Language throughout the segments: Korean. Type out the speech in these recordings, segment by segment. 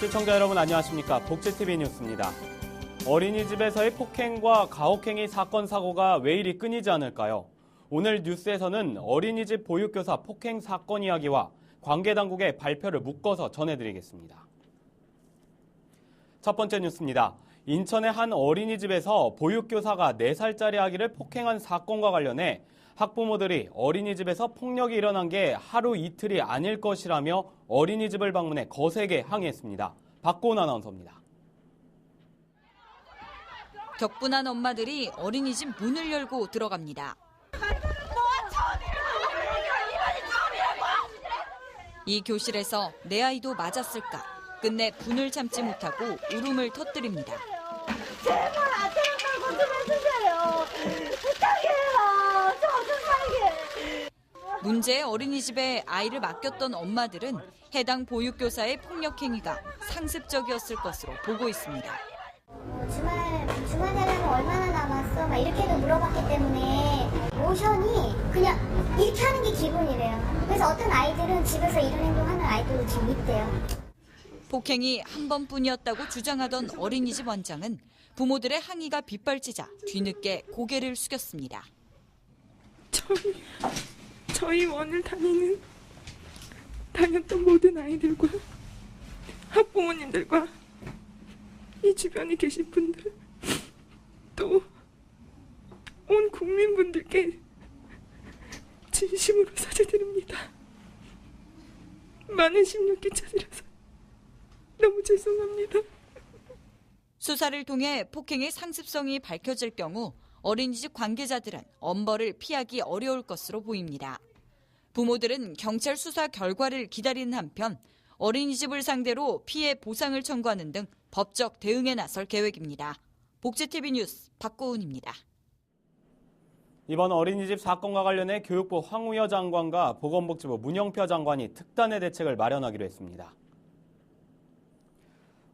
시청자 여러분 안녕하십니까. 복지TV 뉴스입니다. 어린이집에서의 폭행과 가혹행위 사건 사고가 왜 이리 끊이지 않을까요? 오늘 뉴스에서는 어린이집 보육교사 폭행 사건 이야기와 관계당국의 발표를 묶어서 전해드리겠습니다. 첫 번째 뉴스입니다. 인천의 한 어린이집에서 보육교사가 4살짜리 아기를 폭행한 사건과 관련해 학부모들이 어린이집에서 폭력이 일어난 게 하루 이틀이 아닐 것이라며 어린이집을 방문해 거세게 항의했습니다. 박고은 아나운서입니다. 격분한 엄마들이 어린이집 문을 열고 들어갑니다. 이 교실에서 내 아이도 맞았을까? 끝내 분을 참지 못하고 울음을 터뜨립니다. 제발 좀 해주세요. 부탁해요. 저 좀 살게. 문제의 어린이집에 아이를 맡겼던 엄마들은 해당 보육교사의 폭력 행위가 상습적이었을 것으로 보고 있습니다. 주말에는 얼마나 남았어? 막 이렇게도 물어봤기 때문에 모션이 그냥 이렇게 하는 게 기본이래요. 그래서 어떤 아이들은 집에서 이런 행동하는 아이들도 지금 있대요. 폭행이 한 번뿐이었다고 주장하던 어린이집 원장은 부모들의 항의가 빗발치자 뒤늦게 고개를 숙였습니다. 저희 원을 다녔던 모든 아이들과 학부모님들과 이 주변에 계신 분들 또 온 국민분들께 진심으로 사죄드립니다. 많은 심려 끼쳐드려서 너무 죄송합니다. 수사를 통해 폭행의 상습성이 밝혀질 경우 어린이집 관계자들은 엄벌을 피하기 어려울 것으로 보입니다. 부모들은 경찰 수사 결과를 기다리는 한편 어린이집을 상대로 피해 보상을 청구하는 등 법적 대응에 나설 계획입니다. 복지TV 뉴스 박고은입니다. 이번 어린이집 사건과 관련해 교육부 황우여 장관과 보건복지부 문영표 장관이 특단의 대책을 마련하기로 했습니다.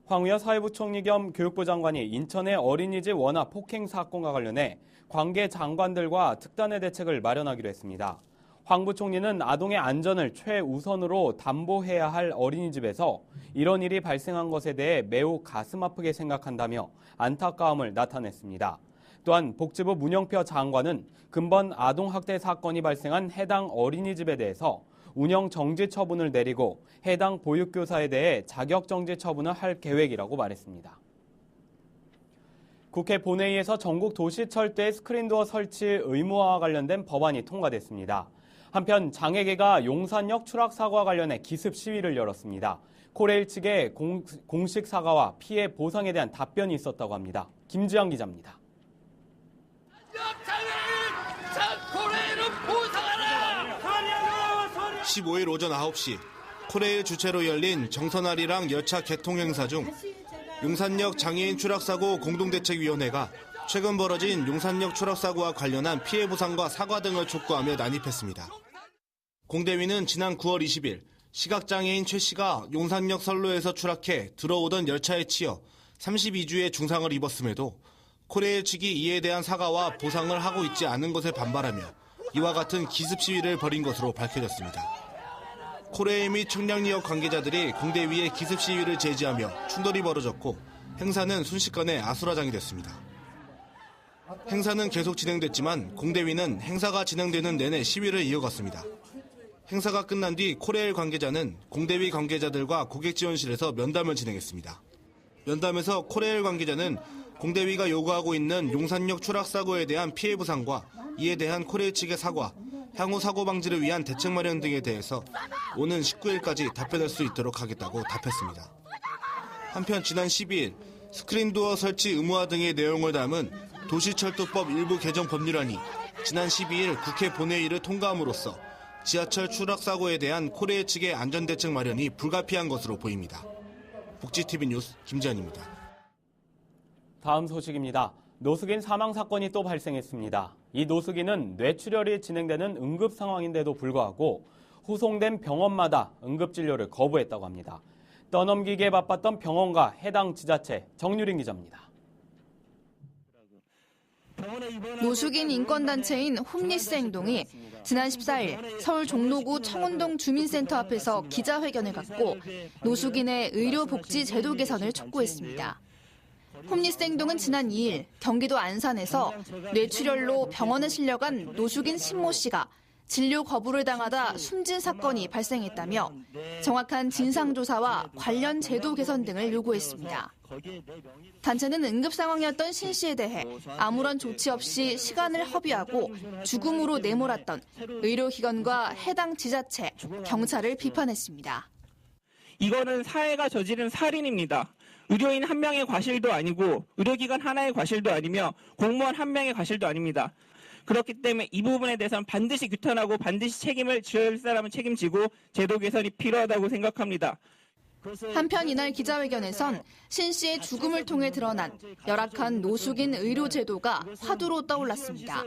황우여 사회부총리 겸 교육부 장관이 인천의 어린이집 원화 폭행 사건과 관련해 관계 장관들과 특단의 대책을 마련하기로 했습니다. 황 부총리는 아동의 안전을 최우선으로 담보해야 할 어린이집에서 이런 일이 발생한 것에 대해 매우 가슴 아프게 생각한다며 안타까움을 나타냈습니다. 또한 복지부 문영표 장관은 근본 아동학대 사건이 발생한 해당 어린이집에 대해서 운영 정지 처분을 내리고 해당 보육교사에 대해 자격 정지 처분을 할 계획이라고 말했습니다. 국회 본회의에서 전국 도시철도의 스크린도어 설치 의무화와 관련된 법안이 통과됐습니다. 한편 장애계가 용산역 추락 사고와 관련해 기습 시위를 열었습니다. 코레일 측의 공식 사과와 피해 보상에 대한 답변이 있었다고 합니다. 김지영 기자입니다. 15일 오전 9시 코레일 주최로 열린 정선아리랑 열차 개통 행사 중 용산역 장애인 추락사고 공동대책위원회가 최근 벌어진 용산역 추락사고와 관련한 피해 보상과 사과 등을 촉구하며 난입했습니다. 공대위는 지난 9월 20일 시각장애인 최 씨가 용산역 선로에서 추락해 들어오던 열차에 치여 32주의 중상을 입었음에도 코레일 측이 이에 대한 사과와 보상을 하고 있지 않은 것에 반발하며 이와 같은 기습 시위를 벌인 것으로 밝혀졌습니다. 코레일 및 청량리역 관계자들이 공대위의 기습 시위를 제지하며 충돌이 벌어졌고 행사는 순식간에 아수라장이 됐습니다. 행사는 계속 진행됐지만 공대위는 행사가 진행되는 내내 시위를 이어갔습니다. 행사가 끝난 뒤 코레일 관계자는 공대위 관계자들과 고객지원실에서 면담을 진행했습니다. 면담에서 코레일 관계자는 공대위가 요구하고 있는 용산역 추락사고에 대한 피해 보상과 이에 대한 코레일 측의 사과, 향후 사고 방지를 위한 대책 마련 등에 대해서 오는 19일까지 답변할 수 있도록 하겠다고 답했습니다. 한편 지난 12일 스크린도어 설치 의무화 등의 내용을 담은 도시철도법 일부 개정 법률안이 지난 12일 국회 본회의를 통과함으로써 지하철 추락사고에 대한 코레일 측의 안전대책 마련이 불가피한 것으로 보입니다. 복지TV 뉴스 김지현입니다. 다음 소식입니다. 노숙인 사망 사건이 또 발생했습니다. 이 노숙인은 뇌출혈이 진행되는 응급 상황인데도 불구하고 후송된 병원마다 응급진료를 거부했다고 합니다. 떠넘기기에 바빴던 병원과 해당 지자체 정유린 기자입니다. 노숙인 인권단체인 홈리스 행동이 지난 14일 서울 종로구 청운동 주민센터 앞에서 기자회견을 갖고 노숙인의 의료복지 제도 개선을 촉구했습니다. 홈리스 행동은 지난 2일 경기도 안산에서 뇌출혈로 병원에 실려간 노숙인 신모 씨가 진료 거부를 당하다 숨진 사건이 발생했다며 정확한 진상조사와 관련 제도 개선 등을 요구했습니다. 단체는 응급 상황이었던 신 씨에 대해 아무런 조치 없이 시간을 허비하고 죽음으로 내몰았던 의료기관과 해당 지자체, 경찰을 비판했습니다. 이거는 사회가 저지른 살인입니다. 의료인 한 명의 과실도 아니고 의료기관 하나의 과실도 아니며 공무원 한 명의 과실도 아닙니다. 그렇기 때문에 이 부분에 대해서는 반드시 규탄하고 반드시 책임을 져야 할 사람은 책임지고 제도 개선이 필요하다고 생각합니다. 한편 이날 기자회견에선 신 씨의 죽음을 통해 드러난 열악한 노숙인 의료 제도가 화두로 떠올랐습니다.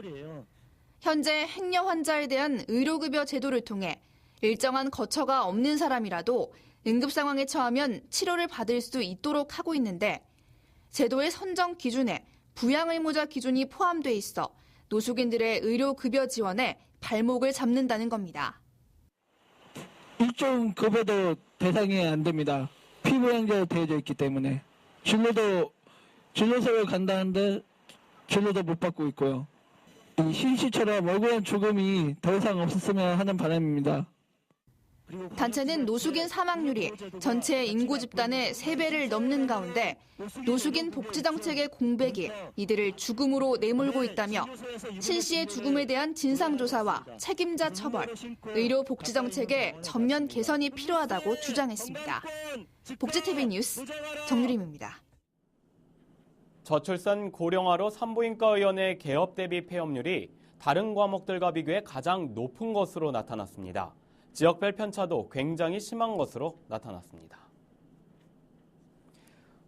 현재 행여 환자에 대한 의료급여 제도를 통해 일정한 거처가 없는 사람이라도 응급 상황에 처하면 치료를 받을 수 있도록 하고 있는데 제도의 선정 기준에 부양의무자 기준이 포함돼 있어 노숙인들의 의료급여 지원에 발목을 잡는다는 겁니다. 일종 급여도 대상이 안 됩니다. 피부양자 되어져 있기 때문에 진료소를 간다는데 진료도 못 받고 있고요. 이 신 씨처럼 억울한 죽음이 더 이상 없었으면 하는 바람입니다. 단체는 노숙인 사망률이 전체 인구 집단의 3배를 넘는 가운데 노숙인 복지정책의 공백이 이들을 죽음으로 내몰고 있다며 신 씨의 죽음에 대한 진상조사와 책임자 처벌, 의료복지정책의 전면 개선이 필요하다고 주장했습니다. 복지TV 뉴스 정유림입니다. 저출산 고령화로 산부인과의원의 개업 대비 폐업률이 다른 과목들과 비교해 가장 높은 것으로 나타났습니다. 지역별 편차도 굉장히 심한 것으로 나타났습니다.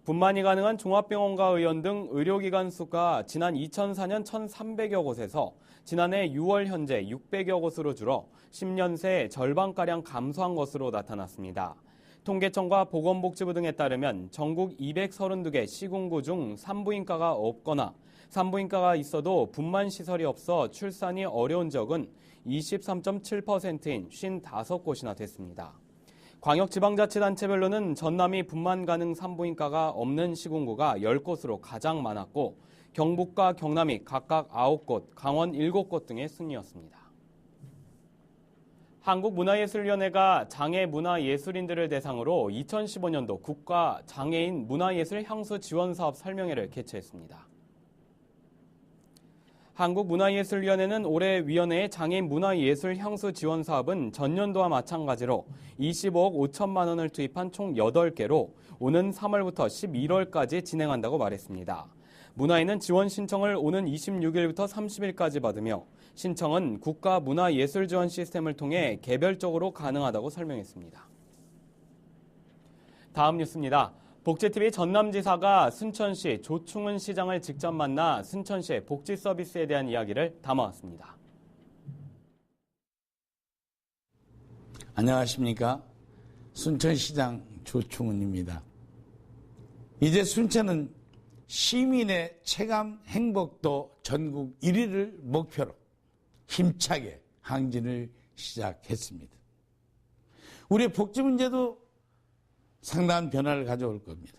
분만이 가능한 종합병원과 의원 등 의료기관 수가 지난 2004년 1,300여 곳에서 지난해 6월 현재 600여 곳으로 줄어 10년 새 절반가량 감소한 것으로 나타났습니다. 통계청과 보건복지부 등에 따르면 전국 232개 시군구 중 산부인과가 없거나 산부인과가 있어도 분만 시설이 없어 출산이 어려운 지역은 23.7%인 55곳이나 됐습니다. 광역지방자치단체별로는 전남이 분만 가능 산부인과가 없는 시군구가 10곳으로 가장 많았고 경북과 경남이 각각 9곳, 강원 7곳 등의 순이었습니다. 한국문화예술위원회가 장애문화예술인들을 대상으로 2015년도 국가 장애인 문화예술 향수 지원 사업 설명회를 개최했습니다. 한국문화예술위원회는 올해 위원회의 장애인 문화예술 향수 지원 사업은 전년도와 마찬가지로 25억 5천만 원을 투입한 총 8개로 오는 3월부터 11월까지 진행한다고 말했습니다. 문화위는 지원 신청을 오는 26일부터 30일까지 받으며 신청은 국가문화예술지원 시스템을 통해 개별적으로 가능하다고 설명했습니다. 다음 뉴스입니다. 복지TV 전남지사가 순천시 조충은 시장을 직접 만나 순천시의 복지 서비스에 대한 이야기를 담아왔습니다. 안녕하십니까. 순천시장 조충은입니다. 이제 순천은 시민의 체감 행복도 전국 1위를 목표로 힘차게 항진을 시작했습니다. 우리의 복지 문제도 상당한 변화를 가져올 겁니다.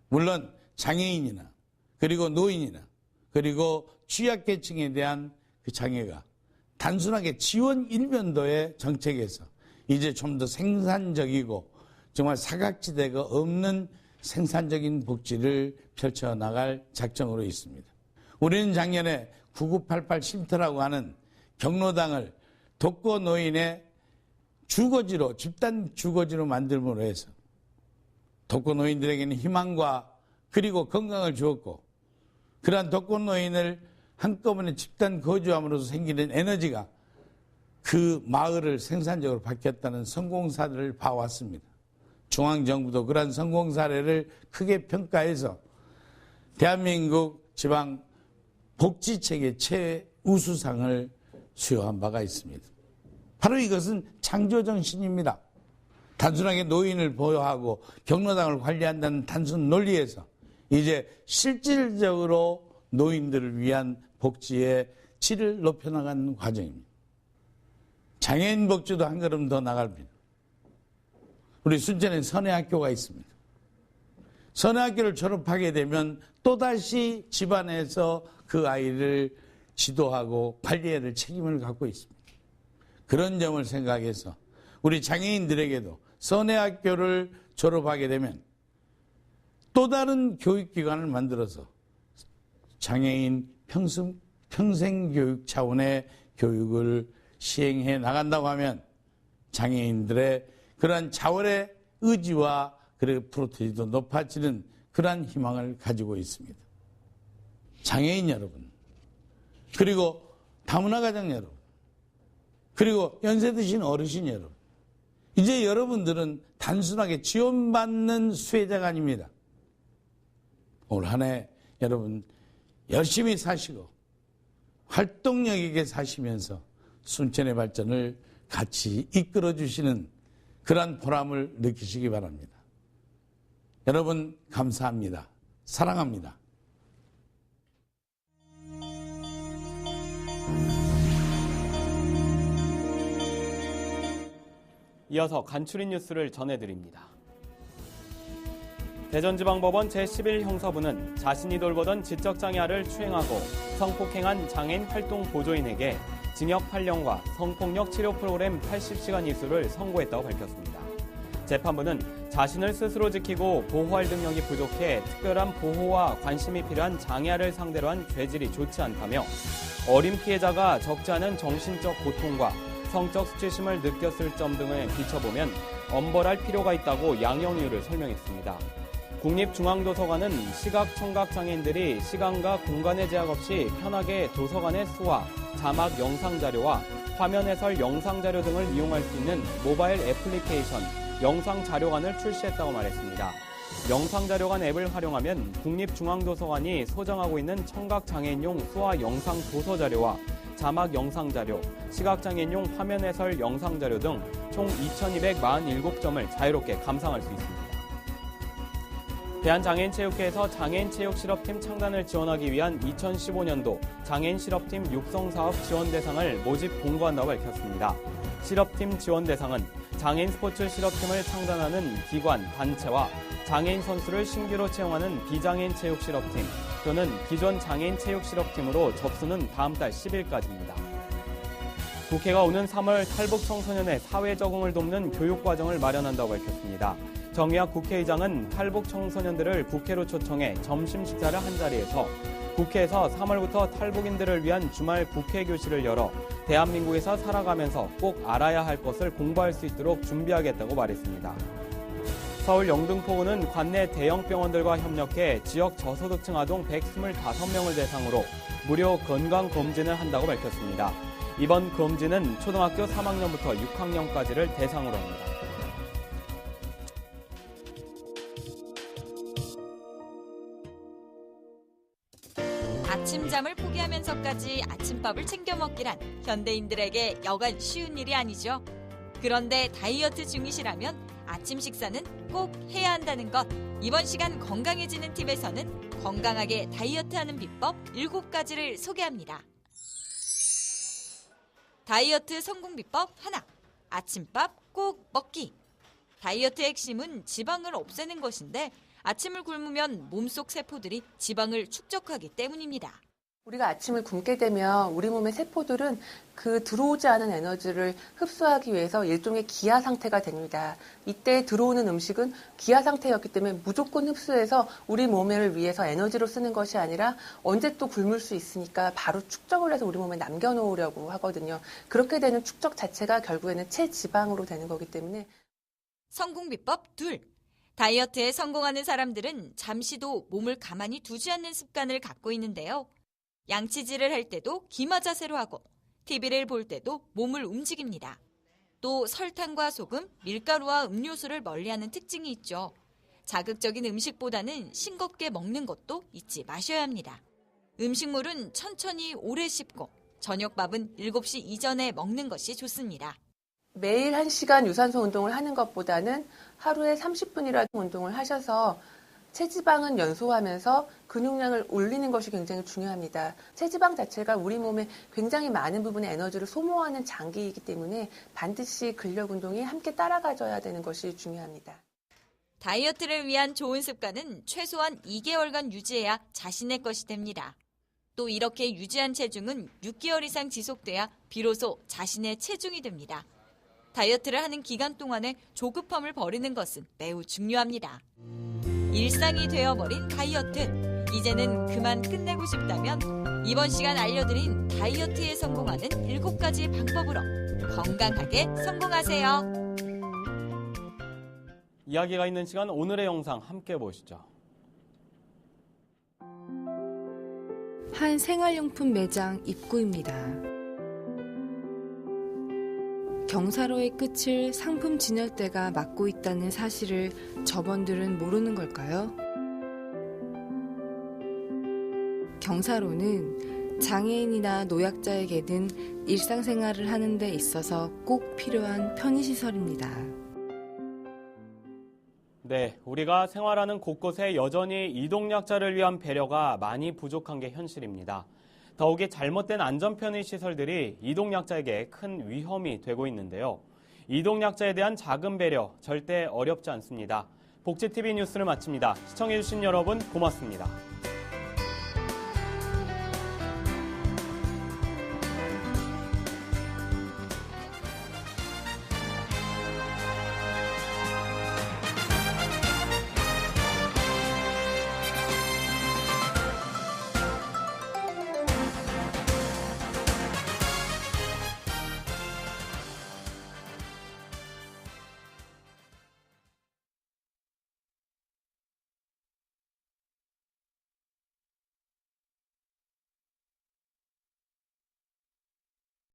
물론 장애인이나 그리고 노인이나 그리고 취약계층에 대한 그 장애가 단순하게 지원 일변도의 정책에서 이제 좀 더 생산적이고 정말 사각지대가 없는 생산적인 복지를 펼쳐나갈 작정으로 있습니다. 우리는 작년에 9988 쉼터라고 하는 경로당을 독거노인의 주거지로, 집단 주거지로 만들므로 해서 독거노인들에게는 희망과 그리고 건강을 주었고 그러한 독거노인을 한꺼번에 집단 거주함으로써 생기는 에너지가 그 마을을 생산적으로 바뀌었다는 성공 사례를 봐왔습니다. 중앙정부도 그러한 성공 사례를 크게 평가해서 대한민국 지방 복지체계 최우수상을 수여한 바가 있습니다. 바로 이것은 창조정신입니다. 단순하게 노인을 보호하고 경로당을 관리한다는 단순 논리에서 이제 실질적으로 노인들을 위한 복지의 질을 높여나가는 과정입니다. 장애인 복지도 한 걸음 더 나갑니다. 우리 순천에 선해학교가 있습니다. 선해학교를 졸업하게 되면 또다시 집안에서 그 아이를 지도하고 관리해야 될 책임을 갖고 있습니다. 그런 점을 생각해서 우리 장애인들에게도 선해학교를 졸업하게 되면 또 다른 교육기관을 만들어서 장애인 평생교육 차원의 교육을 시행해 나간다고 하면 장애인들의 그러한 자활의 의지와 그리고 프로테이도 높아지는 그러한 희망을 가지고 있습니다. 장애인 여러분, 그리고 다문화 가정 여러분, 그리고 연세 드신 어르신 여러분, 이제 여러분들은 단순하게 지원받는 수혜자가 아닙니다. 올 한 해 여러분 열심히 사시고 활동력 있게 사시면서 순천의 발전을 같이 이끌어 주시는 그러한 보람을 느끼시기 바랍니다. 여러분 감사합니다. 사랑합니다. 이어서 간추린 뉴스를 전해드립니다. 대전지방법원 제11형사부는 자신이 돌보던 지적장애아를 추행하고 성폭행한 장애인 활동보조인에게 징역 8년과 성폭력 치료 프로그램 80시간 이수를 선고했다고 밝혔습니다. 재판부는 자신을 스스로 지키고 보호할 능력이 부족해 특별한 보호와 관심이 필요한 장애아를 상대로 한 죄질이 좋지 않다며 어린 피해자가 적지 않은 정신적 고통과 성적 수치심을 느꼈을 점 등을 비춰보면 엄벌할 필요가 있다고 양형 이유를 설명했습니다. 국립중앙도서관은 시각, 청각 장애인들이 시간과 공간의 제약 없이 편하게 도서관의 수화, 자막 영상 자료와 화면 해설 영상 자료 등을 이용할 수 있는 모바일 애플리케이션 영상 자료관을 출시했다고 말했습니다. 영상 자료관 앱을 활용하면 국립중앙도서관이 소장하고 있는 청각 장애인용 수화 영상 도서 자료와 자막 영상 자료, 시각장애인용 화면 해설 영상 자료 등 총 2,247점을 자유롭게 감상할 수 있습니다. 대한장애인체육회에서 장애인체육실업팀 창단을 지원하기 위한 2015년도 장애인실업팀 육성사업 지원 대상을 모집 공고한다고 밝혔습니다. 실업팀 지원 대상은 장애인 스포츠 실업팀을 창단하는 기관, 단체와 장애인 선수를 신규로 채용하는 비장애인 체육실업팀 또는 기존 장애인 체육실업팀으로 접수는 다음 달 10일까지입니다. 국회가 오는 3월 탈북 청소년의 사회 적응을 돕는 교육과정을 마련한다고 밝혔습니다. 정의학 국회의장은 탈북 청소년들을 국회로 초청해 점심 식사를 한 자리에서 국회에서 3월부터 탈북인들을 위한 주말 국회 교실을 열어 대한민국에서 살아가면서 꼭 알아야 할 것을 공부할 수 있도록 준비하겠다고 말했습니다. 서울 영등포구는 관내 대형 병원들과 협력해 지역 저소득층 아동 125명을 대상으로 무료 건강검진을 한다고 밝혔습니다. 이번 검진은 초등학교 3학년부터 6학년까지를 대상으로 합니다. 아침잠을 포기하면서까지 아침밥을 챙겨 먹기란 현대인들에게 여간 쉬운 일이 아니죠. 그런데 다이어트 중이시라면 아침 식사는 꼭 해야 한다는 것. 이번 시간 건강해지는 팁에서는 건강하게 다이어트하는 비법 7가지를 소개합니다. 다이어트 성공 비법 하나. 아침밥 꼭 먹기. 다이어트의 핵심은 지방을 없애는 것인데 아침을 굶으면 몸속 세포들이 지방을 축적하기 때문입니다. 우리가 아침을 굶게 되면 우리 몸의 세포들은 그 들어오지 않은 에너지를 흡수하기 위해서 일종의 기아 상태가 됩니다. 이때 들어오는 음식은 기아 상태였기 때문에 무조건 흡수해서 우리 몸을 위해서 에너지로 쓰는 것이 아니라 언제 또 굶을 수 있으니까 바로 축적을 해서 우리 몸에 남겨놓으려고 하거든요. 그렇게 되는 축적 자체가 결국에는 체지방으로 되는 거기 때문에. 성공 비법 둘. 다이어트에 성공하는 사람들은 잠시도 몸을 가만히 두지 않는 습관을 갖고 있는데요. 양치질을 할 때도 기마 자세로 하고 TV를 볼 때도 몸을 움직입니다. 또 설탕과 소금, 밀가루와 음료수를 멀리하는 특징이 있죠. 자극적인 음식보다는 싱겁게 먹는 것도 잊지 마셔야 합니다. 음식물은 천천히 오래 씹고 저녁밥은 7시 이전에 먹는 것이 좋습니다. 매일 1시간 유산소 운동을 하는 것보다는 하루에 30분이라도 운동을 하셔서 체지방은 연소하면서 근육량을 올리는 것이 굉장히 중요합니다. 체지방 자체가 우리 몸에 굉장히 많은 부분의 에너지를 소모하는 장기이기 때문에 반드시 근력 운동이 함께 따라가줘야 되는 것이 중요합니다. 다이어트를 위한 좋은 습관은 최소한 2개월간 유지해야 자신의 것이 됩니다. 또 이렇게 유지한 체중은 6개월 이상 지속돼야 비로소 자신의 체중이 됩니다. 다이어트를 하는 기간 동안에 조급함을 버리는 것은 매우 중요합니다. 일상이 되어버린 다이어트. 이제는 그만 끝내고 싶다면 이번 시간 알려드린 다이어트에 성공하는 7가지 방법으로 건강하게 성공하세요. 이야기가 있는 시간 오늘의 영상 함께 보시죠. 한 생활용품 매장 입구입니다. 경사로의 끝을 상품 진열대가 막고 있다는 사실을 점원들은 모르는 걸까요? 경사로는 장애인이나 노약자에게는 일상생활을 하는 데 있어서 꼭 필요한 편의시설입니다. 네, 우리가 생활하는 곳곳에 여전히 이동약자를 위한 배려가 많이 부족한 게 현실입니다. 더욱이 잘못된 안전편의시설들이 이동약자에게 큰 위험이 되고 있는데요. 이동약자에 대한 작은 배려 절대 어렵지 않습니다. 복지TV 뉴스를 마칩니다. 시청해주신 여러분 고맙습니다.